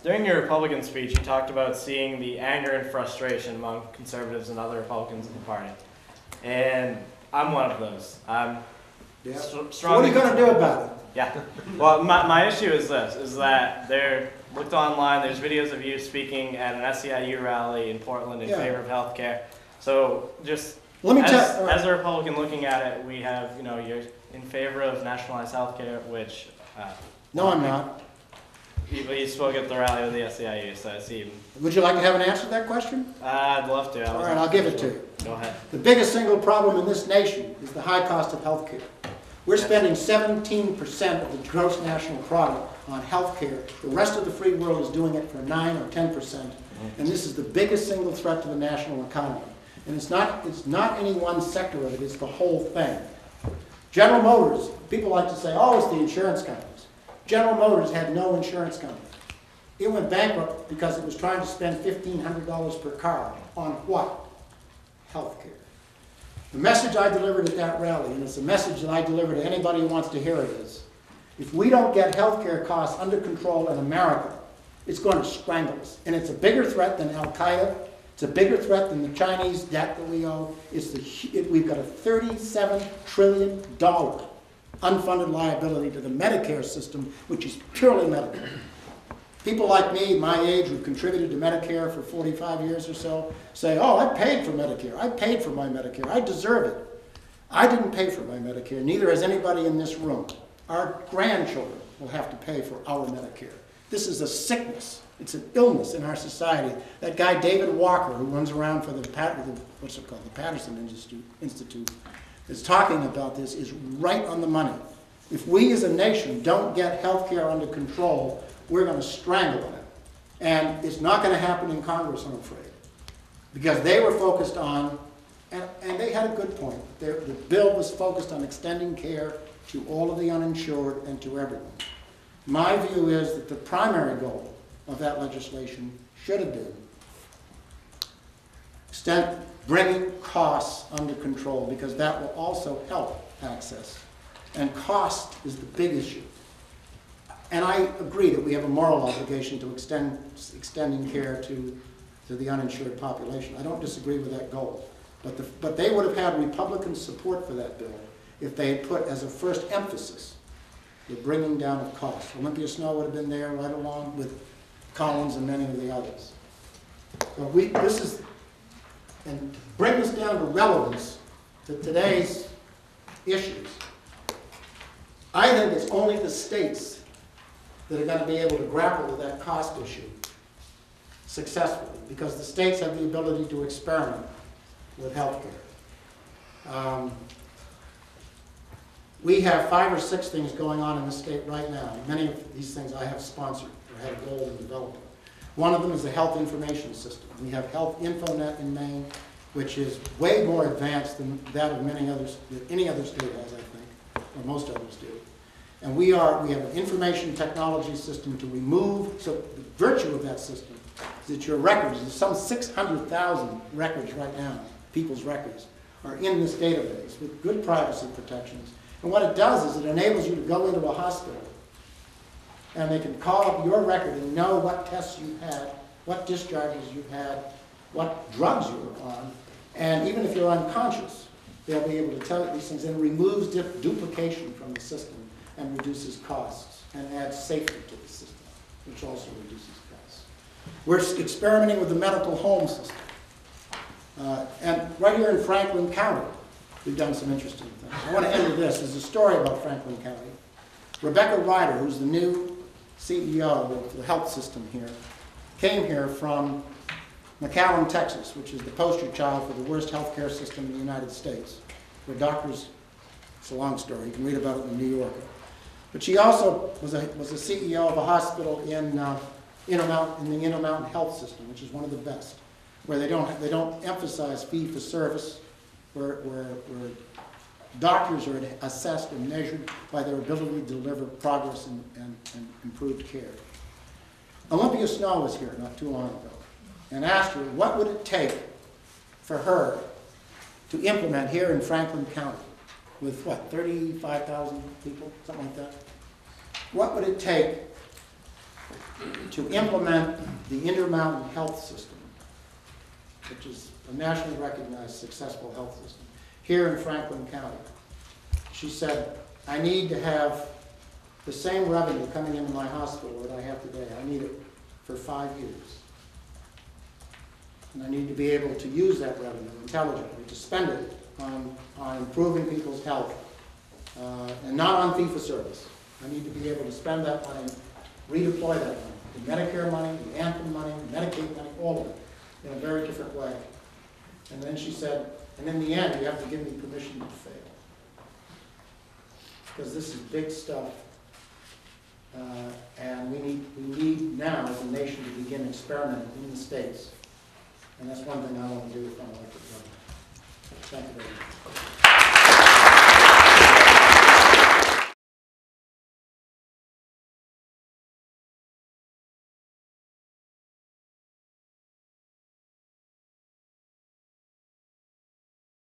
During your Republican speech, you talked about seeing the anger and frustration among conservatives and other Republicans in the party. And I'm one of those. Yeah. So what are you going to do about it? Yeah. Well, my issue is this, is that looked online, there's videos of you speaking at an SEIU rally in Portland in favor of healthcare. So just as a Republican looking at it, we have, you're in favor of nationalized healthcare, which... no, I'm not. You spoke at the rally of the SEIU, so I see. Would you like to have an answer to that question? I'd love to. All right, I'll give it to you. Go ahead. The biggest single problem in this nation is the high cost of health care. We're spending 17% of the gross national product on health care. The rest of the free world is doing it for 9 or 10%. And this is the biggest single threat to the national economy. And it's not any one sector of it, it's the whole thing. General Motors, people like to say, oh, it's the insurance companies. General Motors had no insurance company. It went bankrupt because it was trying to spend $1,500 per car on what? Health care. The message I delivered at that rally, and it's a message that I deliver to anybody who wants to hear it, is if we don't get health care costs under control in America, it's going to strangle us. And it's a bigger threat than Al-Qaeda. It's a bigger threat than the Chinese debt that we owe. We've got a $37 trillion unfunded liability to the Medicare system, which is purely medical. People like me, my age, who've contributed to Medicare for 45 years or so, say, oh, I paid for Medicare. I paid for my Medicare. I deserve it. I didn't pay for my Medicare. Neither has anybody in this room. Our grandchildren will have to pay for our Medicare. This is a sickness. It's an illness in our society. That guy, David Walker, who runs around for the Patterson Institute, is talking about this, is right on the money. If we as a nation don't get health care under control, we're going to strangle it. And it's not going to happen in Congress, I'm afraid. Because they were focused on, and they had a good point, the bill was focused on extending care to all of the uninsured and to everyone. My view is that the primary goal of that legislation should have been bringing costs under control, because that will also help access. And cost is the big issue. And I agree that we have a moral obligation to extending care to the uninsured population. I don't disagree with that goal. But they would have had Republican support for that bill if they had put as a first emphasis the bringing down of costs. Olympia Snowe would have been there right along with Collins and many of the others. So and to bring this down to relevance to today's issues, I think it's only the states that are going to be able to grapple with that cost issue successfully, because the states have the ability to experiment with health care. We have 5 or 6 things going on in the state right now. Many of these things I have sponsored or had a goal in developing. One of them is the health information system. We have Health InfoNet in Maine, which is way more advanced than that of any other state has, I think, or most others do. And we have an information technology system to remove, so the virtue of that system is that your records, there's some 600,000 records right now, people's records, are in this database with good privacy protections. And what it does is it enables you to go into a hospital and they can call up your record and know what tests you've had, what discharges you've had, what drugs you were on, and even if you're unconscious, they'll be able to tell you these things, and it removes duplication from the system and reduces costs and adds safety to the system, which also reduces costs. We're experimenting with the medical home system. And right here in Franklin County, we've done some interesting things. I want to end with this. There's a story about Franklin County. Rebecca Ryder, who's the new CEO of the health system here, came here from McAllen, Texas, which is the poster child for the worst healthcare system in the United States, where doctors, it's a long story, you can read about it in the New Yorker. But she also was a CEO of a hospital in the Intermountain Health System, which is one of the best, where they don't emphasize fee-for-service, where doctors are assessed and measured by their ability to deliver progress and improved care. Olympia Snowe was here not too long ago and asked her what would it take for her to implement here in Franklin County with, what, 35,000 people, something like that? What would it take to implement the Intermountain Health System, which is a nationally recognized successful health system, here in Franklin County. She said, I need to have the same revenue coming into my hospital that I have today. I need it for 5 years. And I need to be able to use that revenue intelligently, to spend it on improving people's health, and not on fee-for-service. I need to be able to spend that money, redeploy that money, the Medicare money, the Anthem money, the Medicaid money, all of it, in a very different way. And then she said, and in the end, you have to give me permission to fail. Because this is big stuff, and we need now as a nation to begin experimenting in the states. And that's one thing I want to do if I'm elected governor. Thank you very much.